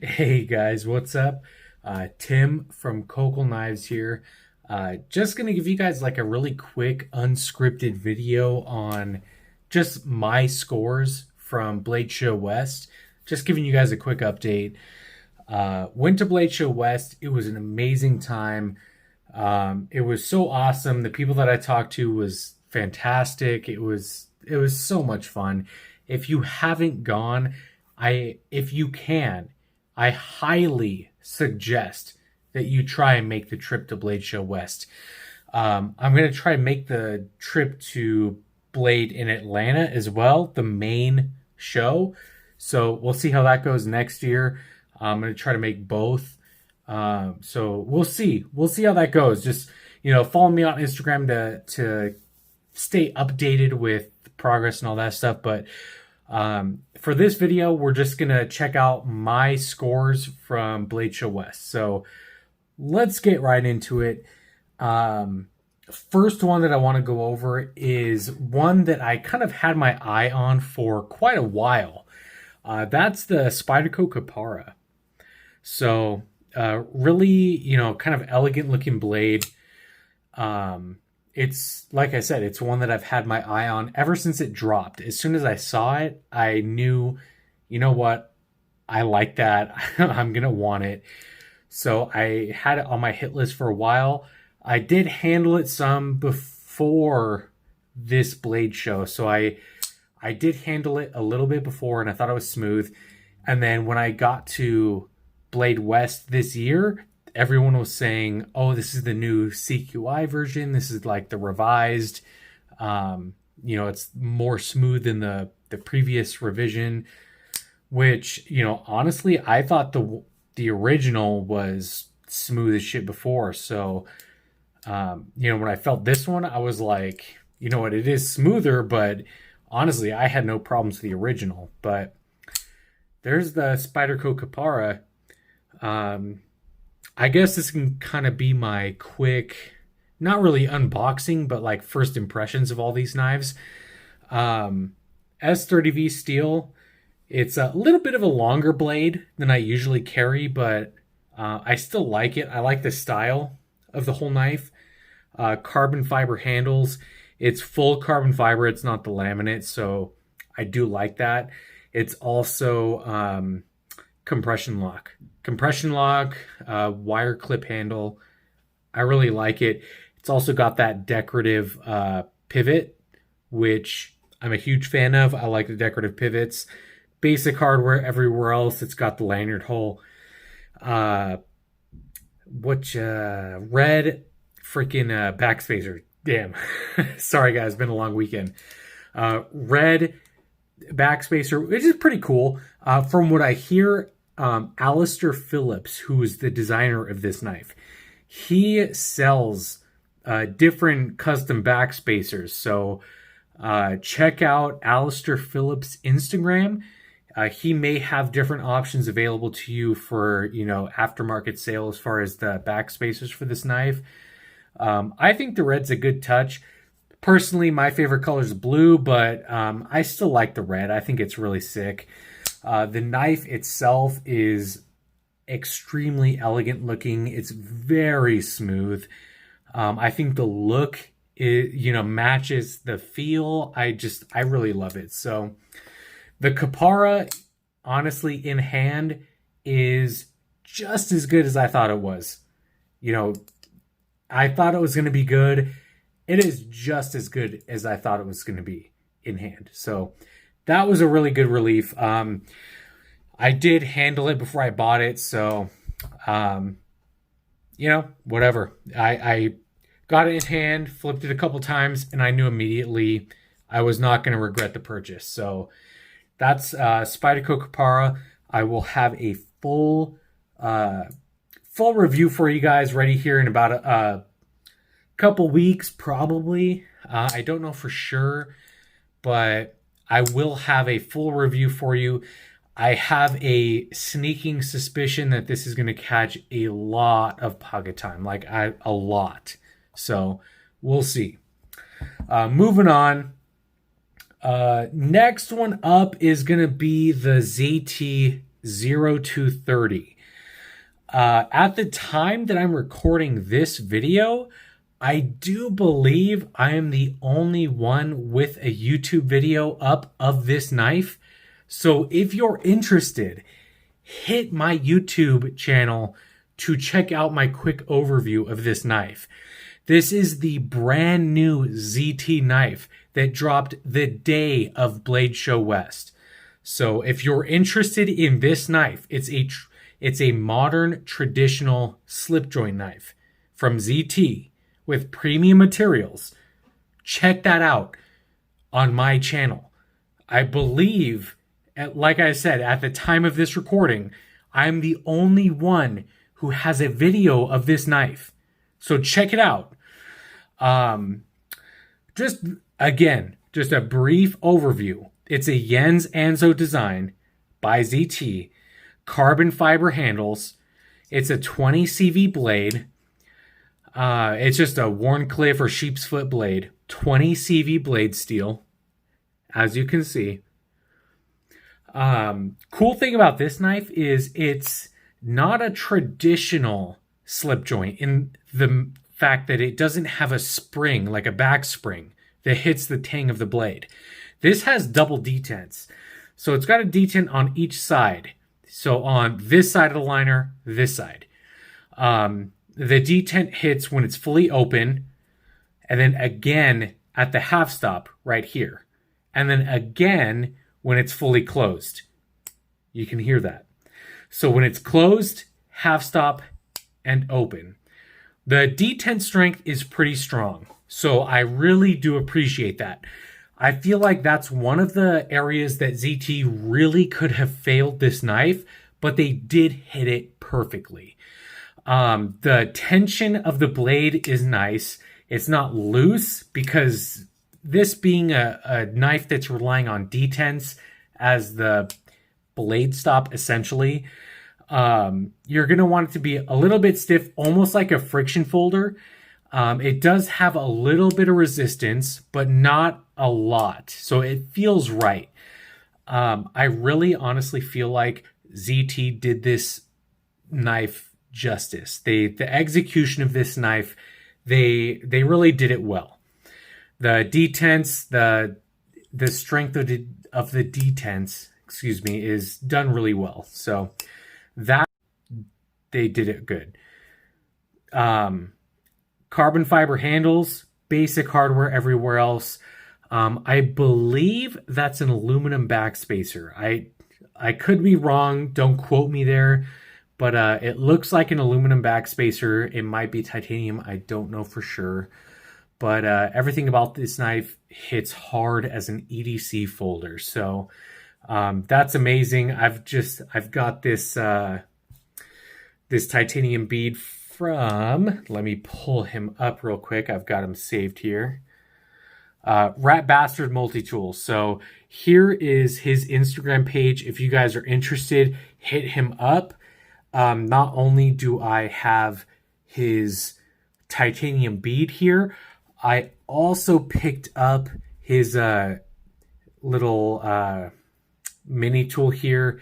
Hey guys, what's up? Tim from Cocal Knives here. Just gonna give you guys like a really quick unscripted video on just my scores from Blade Show West. Just giving you guys a quick update. Went to Blade Show West. It was an amazing time. It was so awesome. The people that I talked to was fantastic. It was so much fun. If you haven't gone, if you can, I highly suggest that you try and make the trip to Blade Show West. I'm going to try and make the trip to Blade in Atlanta as well, the main show. So we'll see how that goes next year. I'm going to try to make both. So we'll see. We'll see how that goes. Just, follow me on Instagram to stay updated with progress and all that stuff. But for this video, we're just going to check out my scores from Blade Show West. So let's get right into it. First one that I want to go over is one that I kind of had my eye on for quite a while. That's the Spyderco Kapara. So really, kind of elegant looking blade. It's like I said, it's one that I've had my eye on ever since it dropped. As soon as I saw it, I knew, you know what, I like that. I'm going to want it. So I had it on my hit list for a while. I did handle it some before this blade show. So I did handle it a little bit before and I thought it was smooth. And then when I got to Blade West this year, everyone was saying, oh, this is the new CQI version. This is like the revised. It's more smooth than the previous revision, which, honestly, I thought the original was smooth as shit before. So, when I felt this one, I was like, you know what, it is smoother, but honestly, I had no problems with the original. But there's the Spyderco Kapara. I guess this can kind of be my quick, not really unboxing, but like first impressions of all these knives. S30V steel. It's a little bit of a longer blade than I usually carry, but I still like it. I like the style of the whole knife. Carbon fiber handles. It's full carbon fiber. It's not the laminate, so I do like that. It's also compression lock, wire clip handle. I really like it. It's also got that decorative pivot, which I'm a huge fan of. I like the decorative pivots. Basic hardware everywhere else. It's got the lanyard hole. Red freaking backspacer. Damn. Sorry guys, been a long weekend. Red backspacer, which is pretty cool. From what I hear, Alistair Phillips, who is the designer of this knife, he sells different custom backspacers. So check out Alistair Phillips' Instagram. He may have different options available to you for, aftermarket sale as far as the backspacers for this knife. I think the red's a good touch. Personally, my favorite color is blue, but I still like the red. I think it's really sick. The knife itself is extremely elegant looking. It's very smooth. I think the look matches the feel. I really love it. So the Kapara, honestly, in hand is just as good as I thought it was. I thought it was going to be good. It is just as good as I thought it was going to be in hand. So that was a really good relief. I did handle it before I bought it, so whatever. I got it in hand, flipped it a couple times, and I knew immediately I was not going to regret the purchase. So that's Spyderco Kapara. I will have a full review for you guys ready here in about a couple weeks, probably. I don't know for sure, but I will have a full review for you. I have a sneaking suspicion that this is going to catch a lot of pocket time, a lot. So we'll see. Moving on. Next one up is going to be the ZT 0230. At the time that I'm recording this video, I do believe I am the only one with a YouTube video up of this knife. So if you're interested, hit my YouTube channel to check out my quick overview of this knife. This is the brand new ZT knife that dropped the day of Blade Show West. So if you're interested in this knife, it's a modern traditional slip joint knife from ZT with premium materials. Check that out on my channel. I believe, like I said, at the time of this recording, I'm the only one who has a video of this knife. So check it out. Just a brief overview. It's a Jens Anso design by ZT, carbon fiber handles. It's a 20 CV blade. It's just a Wharncliffe or sheep's foot blade, 20 CV blade steel, as you can see. Cool thing about this knife is it's not a traditional slip joint in the fact that it doesn't have a spring, like a back spring, that hits the tang of the blade. This has double detents. So it's got a detent on each side. So on this side of the liner, this side. The detent hits when it's fully open, and then again at the half stop right here. And then again when it's fully closed. You can hear that. So when it's closed, half stop, and open. The detent strength is pretty strong. So I really do appreciate that. I feel like that's one of the areas that ZT really could have failed this knife, but they did hit it perfectly. The tension of the blade is nice. It's not loose because this being a knife that's relying on detents as the blade stop essentially, you're going to want it to be a little bit stiff, almost like a friction folder. It does have a little bit of resistance, but not a lot. So it feels right. I really honestly feel like ZT did this knife justice. The execution of this knife, they really did it well. The detents, the strength of the detents, is done really well. So that they did it good. Carbon fiber handles, basic hardware everywhere else. I believe that's an aluminum backspacer. I could be wrong. Don't quote me there. But it looks like an aluminum backspacer. It might be titanium. I don't know for sure. But everything about this knife hits hard as an EDC folder. So that's amazing. I've got this this titanium bead from, let me pull him up real quick. I've got him saved here. Rat Bastard Multi-Tool. So here is his Instagram page. If you guys are interested, hit him up. Not only do I have his titanium bead here, I also picked up his little mini tool here.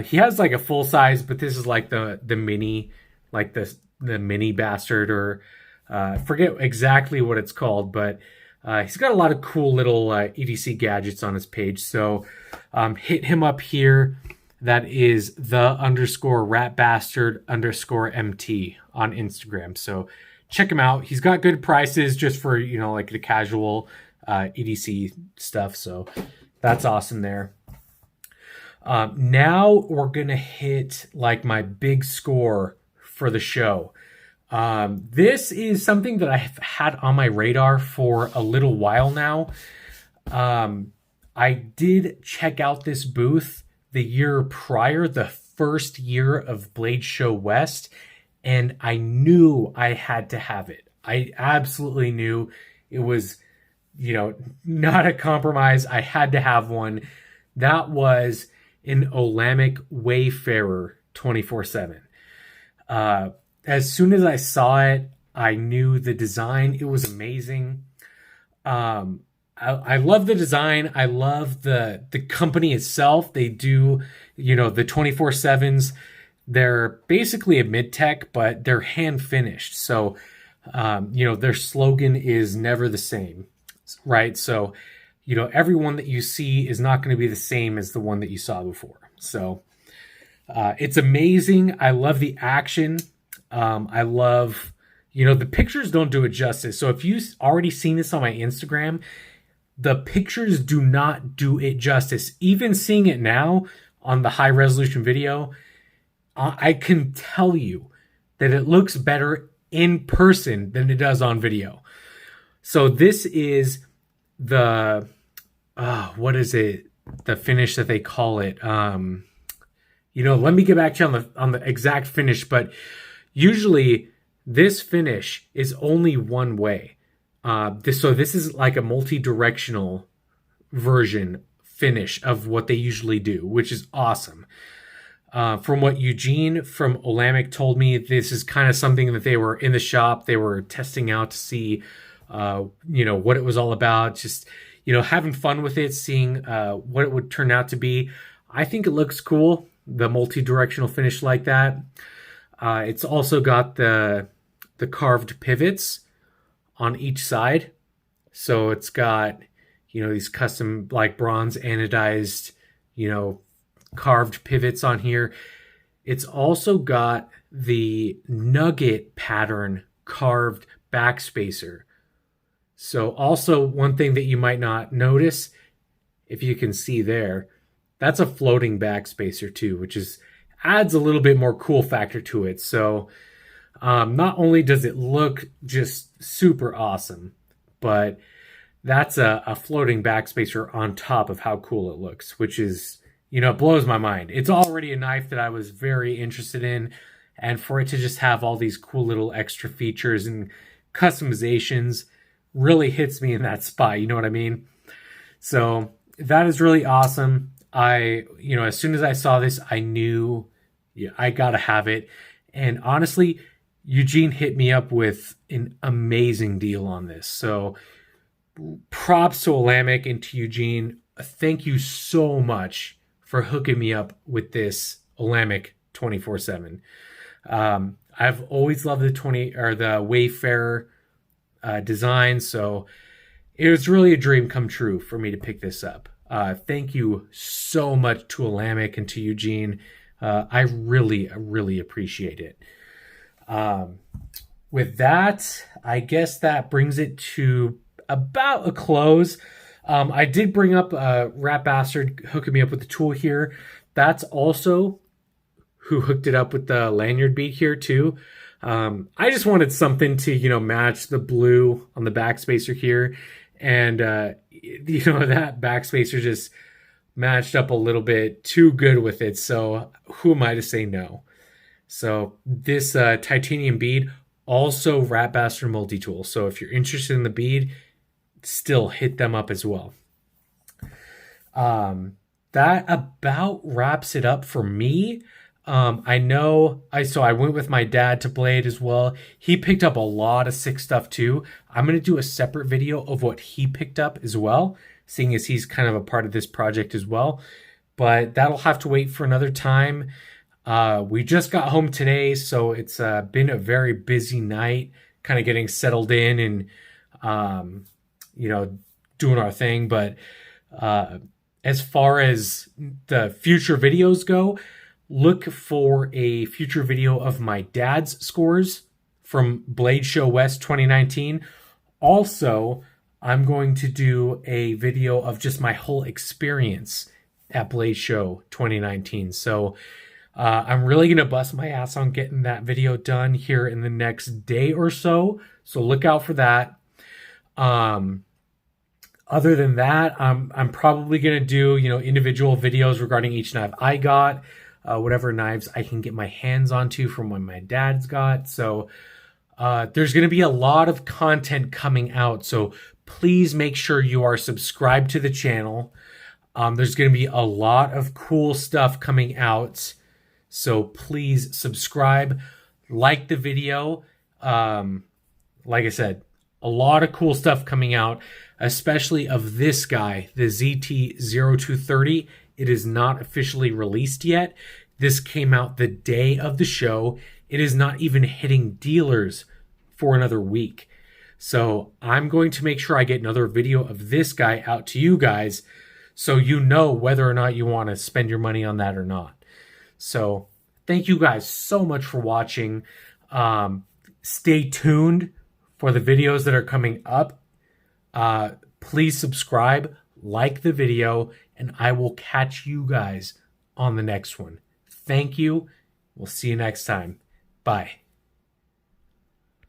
He has like a full size, but this is like the mini, like the mini bastard, or I forget exactly what it's called, but he's got a lot of cool little EDC gadgets on his page. So hit him up here. That is _ratbastard_MT on Instagram. So check him out. He's got good prices just for, like the casual EDC stuff. So that's awesome there. Now we're going to hit like my big score for the show. This is something that I've had on my radar for a little while now. I did check out this booth the year prior, the first year of Blade Show West, and I knew I had to have it. I absolutely knew it was, not a compromise. I had to have one. That was an Lamech Wayfarer 24/7. As soon as I saw it, I knew the design. It was amazing. I love the design. I love the company itself. They do, the 24/7s. They're basically a mid-tech, but they're hand finished. So, their slogan is never the same, right? So, every one that you see is not going to be the same as the one that you saw before. So, it's amazing. I love the action. I love, the pictures don't do it justice. So if you've already seen this on my Instagram, the pictures do not do it justice. Even seeing it now on the high resolution video, I can tell you that it looks better in person than it does on video. So this is the, what is it? The finish that they call it. Let me get back to you on the exact finish, but usually this finish is only one way. So this is like a multi-directional version finish of what they usually do, which is awesome. From what Eugene from Lamech told me, this is kind of something that they were in the shop. They were testing out to see, what it was all about. Just, having fun with it, seeing what it would turn out to be. I think it looks cool, the multi-directional finish like that. It's also got the carved pivots on each side. So it's got, these custom like bronze anodized, carved pivots on here. It's also got the nugget pattern carved backspacer. So also one thing that you might not notice, if you can see there, that's a floating backspacer too, which adds a little bit more cool factor to it. So not only does it look just super awesome, but that's a floating backspacer on top of how cool it looks, which is, it blows my mind. It's already a knife that I was very interested in, and for it to just have all these cool little extra features and customizations really hits me in that spot. You know what I mean? So that is really awesome. As soon as I saw this, I knew, I gotta have it. And honestly, Eugene hit me up with an amazing deal on this. So props to Lamech and to Eugene. Thank you so much for hooking me up with this Lamech 24/7. I've always loved the Wayfarer design, so it was really a dream come true for me to pick this up. Thank you so much to Lamech and to Eugene. I really appreciate it. With that, I guess that brings it to about a close. I did bring up Rat Bastard hooking me up with the tool here. That's also who hooked it up with the lanyard bead here too. I just wanted something to, match the blue on the backspacer here. And, that backspacer just matched up a little bit too good with it. So who am I to say no? So this titanium bead, also Rat Bastard multi-tool. So if you're interested in the bead, still hit them up as well. That about wraps it up for me. I went with my dad to Blade as well. He picked up a lot of sick stuff too. I'm going to do a separate video of what he picked up as well, seeing as he's kind of a part of this project as well. But that'll have to wait for another time. We just got home today, so it's been a very busy night, kind of getting settled in and, doing our thing. But as far as the future videos go, look for a future video of my dad's scores from Blade Show West 2019. Also, I'm going to do a video of just my whole experience at Blade Show 2019. So I'm really going to bust my ass on getting that video done here in the next day or so. So look out for that. Other than that, I'm probably going to do, individual videos regarding each knife I got, whatever knives I can get my hands onto from when my dad's got. So there's going to be a lot of content coming out. So please make sure you are subscribed to the channel. There's going to be a lot of cool stuff coming out. So please subscribe, like the video. Like I said, a lot of cool stuff coming out. especially of this guy, the ZT0230. It is not officially released yet. This came out the day of the show. It is not even hitting dealers for another week. So I'm going to make sure I get another video of this guy out to you guys so you know whether or not you want to spend your money on that or not. So thank you guys so much for watching. Stay tuned for the videos that are coming up. Please subscribe, like the video, and I will catch you guys on the next one. Thank you. We'll see you next time. Bye.